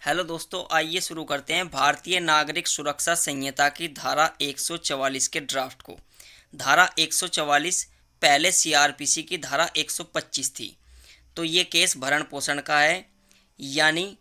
Hello दोस्तों, आइए शुरू करते हैं भारतीय नागरिक सुरक्षा संहिता की धारा 144 के ड्राफ्ट को। धारा 144 पहले सीआरपीसी की धारा 125 थी। तो ये केस भरण पोषण का है, यानी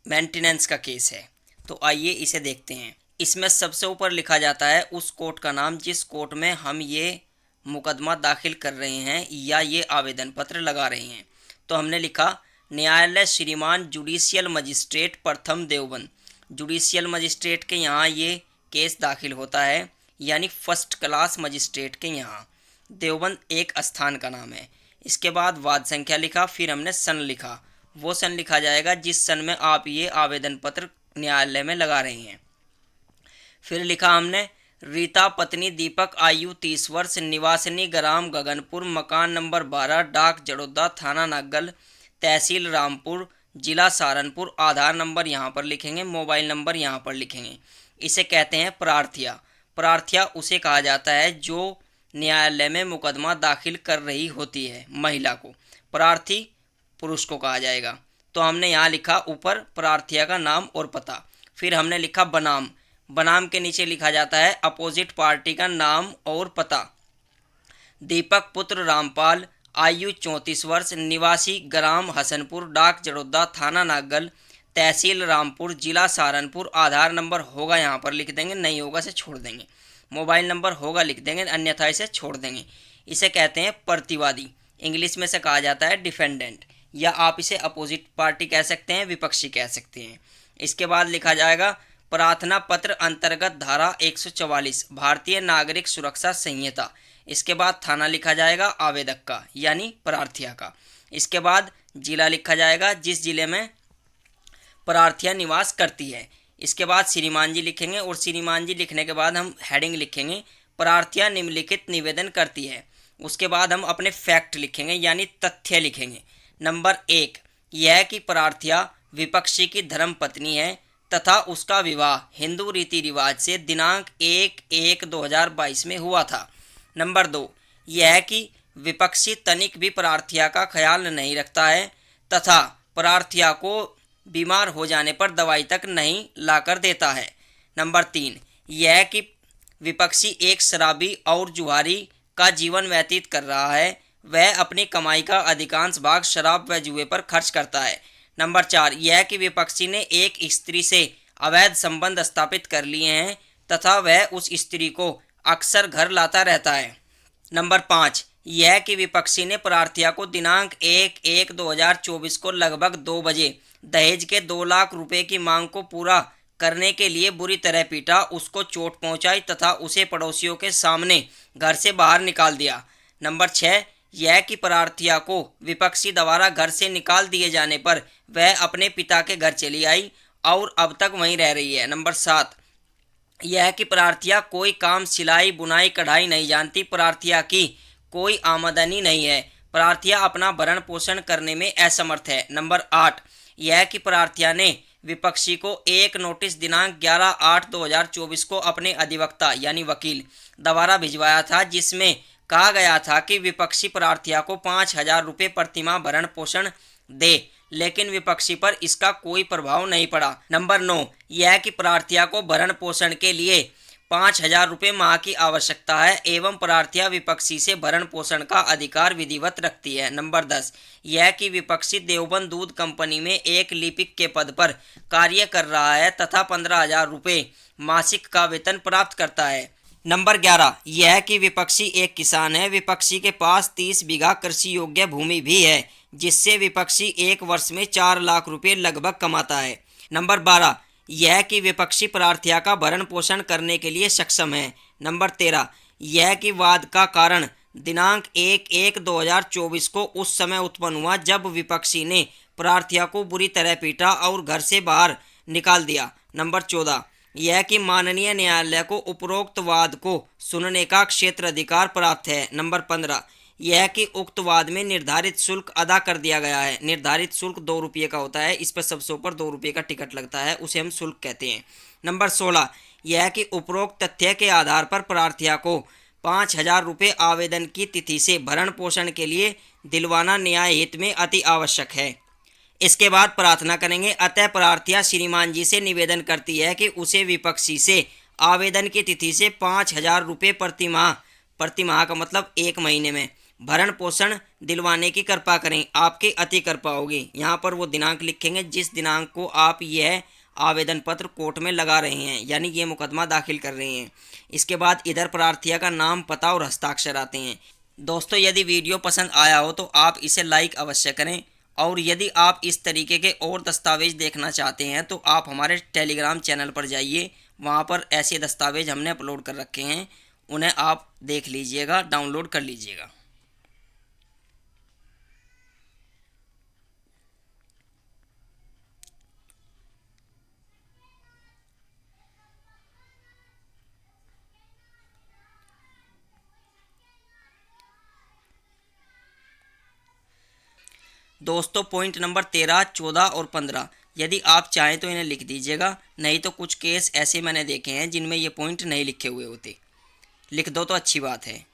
मेंटेनेंस का केस है। तो आइए इसे देखते हैं। इसमें सबसे ऊपर लिखा जाता है उस कोर्ट का नाम जिस कोर्ट में हम ये मुकदमा दाखिल कर रहे हैं या ये आवेदन पत्र लगा रहे हैं। तो हमने लिखा न्यायालय श्रीमान जुडिशियल मजिस्ट्रेट प्रथम देवबंद। जुडिशियल मजिस्ट्रेट के यहाँ ये केस दाखिल होता है, यानी फर्स्ट क्लास मजिस्ट्रेट के यहाँ। देवबंद एक स्थान का नाम है। इसके बाद वाद संख्या लिखा, फिर हमने सन लिखा। वो सन लिखा जाएगा जिस सन में आप ये आवेदन पत्र न्यायालय में लगा रहे हैं। फिर लिखा हमने रीता पत्नी दीपक, आयु 30 वर्ष, निवासिनी ग्राम गगनपुर, मकान नंबर 12, डाक जड़ोदा, थाना नागल, तहसील रामपुर, जिला सहारनपुर। आधार नंबर यहाँ पर लिखेंगे, मोबाइल नंबर यहाँ पर लिखेंगे। इसे कहते हैं प्रार्थिया। प्रार्थिया उसे कहा जाता है जो न्यायालय में मुकदमा दाखिल कर रही होती है महिला को। प्रार्थी पुरुष को कहा जाएगा। तो हमने यहाँ लिखा ऊपर प्रार्थिया का नाम और पता। फिर हमने लिखा बनाम। बनाम के नीचे लिखा जाता है अपोजिट पार्टी का नाम और पता। दीपक पुत्र रामपाल, आयु 34 वर्ष, निवासी ग्राम हसनपुर, डाक जड़ोदा, थाना नागल, तहसील रामपुर, जिला सहारनपुर। आधार नंबर होगा यहाँ पर लिख देंगे, नहीं होगा इसे छोड़ देंगे। मोबाइल नंबर होगा लिख देंगे, अन्यथा इसे छोड़ देंगे। इसे कहते हैं प्रतिवादी। इंग्लिश में से कहा जाता है डिफेंडेंट, या आप इसे अपोजिट पार्टी कह सकते हैं, विपक्षी कह सकते हैं। इसके बाद लिखा जाएगा प्रार्थना पत्र अंतर्गत धारा 144 भारतीय नागरिक सुरक्षा संहिता। इसके बाद थाना लिखा जाएगा आवेदक का, यानी प्रार्थिया का। इसके बाद जिला लिखा जाएगा जिस जिले में प्रार्थिया निवास करती है। इसके बाद श्रीमान जी लिखेंगे, और श्रीमान जी लिखने के बाद हम हेडिंग लिखेंगे प्रार्थिया निम्नलिखित निवेदन करती है। उसके बाद हम अपने फैक्ट लिखेंगे, यानी तथ्य लिखेंगे। नंबर 1, यह कि प्रार्थिया विपक्षी की धर्म पत्नी है तथा उसका विवाह हिंदू रीति रिवाज से दिनांक 1/1/2022 में हुआ था। नंबर 2, यह कि विपक्षी तनिक भी प्रार्थिया का ख्याल नहीं रखता है तथा प्रार्थिया को बीमार हो जाने पर दवाई तक नहीं लाकर देता है। नंबर 3, यह कि विपक्षी एक शराबी और जुआरी का जीवन व्यतीत कर रहा है। वह अपनी कमाई का अधिकांश भाग शराब व जुए पर खर्च करता है। नंबर 4, यह कि विपक्षी ने एक स्त्री से अवैध संबंध स्थापित कर लिए हैं तथा वह उस स्त्री को अक्सर घर लाता रहता है। नंबर 5, यह कि विपक्षी ने प्रार्थिया को दिनांक 1/1/2024 को लगभग 2 बजे दहेज के 2 लाख रुपए की मांग को पूरा करने के लिए बुरी तरह पीटा, उसको चोट पहुंचाई तथा उसे पड़ोसियों के सामने घर से बाहर निकाल दिया। नंबर 6, यह कि प्रार्थिया को विपक्षी द्वारा घर से निकाल दिए जाने पर वह अपने पिता के घर चली आई और अब तक वहीं रह रही है। नंबर 7, यह कि प्रार्थिया कोई काम सिलाई बुनाई कढ़ाई नहीं जानती। प्रार्थिया की कोई आमदनी नहीं है। प्रार्थिया अपना भरण पोषण करने में असमर्थ है। नंबर 8, यह कि प्रार्थिया ने विपक्षी को एक नोटिस दिनांक 11/8/2024 को अपने अधिवक्ता यानी वकील द्वारा भिजवाया था, जिसमें कहा गया था कि विपक्षी प्रार्थिया को 5,000 रुपये प्रतिमाह भरण पोषण दे, लेकिन विपक्षी पर इसका कोई प्रभाव नहीं पड़ा। नंबर 9, यह कि प्रार्थिया को भरण पोषण के लिए 5,000 रुपये माह की आवश्यकता है एवं प्रार्थिया विपक्षी से भरण पोषण का अधिकार विधिवत रखती है। नंबर 10, यह कि विपक्षी देवबंद दूध कंपनी में एक लिपिक के पद पर कार्य कर रहा है तथा 15,000 रुपये मासिक का वेतन प्राप्त करता है। नंबर 11, यह कि विपक्षी एक किसान है। विपक्षी के पास 30 बीघा कृषि योग्य भूमि भी है, जिससे विपक्षी एक वर्ष में 4 लाख रुपये लगभग कमाता है। नंबर 12, यह कि विपक्षी प्रार्थिया का भरण पोषण करने के लिए सक्षम है। नंबर 13, यह कि वाद का कारण दिनांक 1/1/2024 को उस समय उत्पन्न हुआ जब विपक्षी ने प्रार्थिया को बुरी तरह पीटा और घर से बाहर निकाल दिया। नंबर 14, यह कि माननीय न्यायालय को उपरोक्त वाद को सुनने का क्षेत्र अधिकार प्राप्त है। नंबर 15, यह कि उक्त वाद में निर्धारित शुल्क अदा कर दिया गया है। निर्धारित शुल्क 2 रुपये का होता है। इस पर सबसे ऊपर 2 रुपये का टिकट लगता है, उसे हम शुल्क कहते हैं। नंबर 16, यह कि उपरोक्त तथ्य के आधार पर प्रार्थिया को 5,000 रुपये आवेदन की तिथि से भरण पोषण के लिए दिलवाना न्याय हित में अति आवश्यक है। इसके बाद प्रार्थना करेंगे। अतः प्रार्थिया श्रीमान जी से निवेदन करती है कि उसे विपक्षी से आवेदन की तिथि से 5,000 रुपये प्रतिमाह का मतलब 1 महीने में भरण पोषण दिलवाने की कृपा करें। आपकी अति कृपा होगी। यहाँ पर वो दिनांक लिखेंगे जिस दिनांक को आप यह आवेदन पत्र कोर्ट में लगा रहे हैं, यानी ये मुकदमा दाखिल कर रहे हैं। इसके बाद इधर प्रार्थिया का नाम, पता और हस्ताक्षर आते हैं। दोस्तों, यदि वीडियो पसंद आया हो तो आप इसे लाइक अवश्य करें, और यदि आप इस तरीके के और दस्तावेज देखना चाहते हैं तो आप हमारे टेलीग्राम चैनल पर जाइए। वहाँ पर ऐसे दस्तावेज हमने अपलोड कर रखे हैं, उन्हें आप देख लीजिएगा, डाउनलोड कर लीजिएगा। दोस्तों, पॉइंट नंबर 13, 14 और 15 यदि आप चाहें तो इन्हें लिख दीजिएगा, नहीं तो कुछ केस ऐसे मैंने देखे हैं जिनमें ये पॉइंट नहीं लिखे हुए होते। लिख दो तो अच्छी बात है।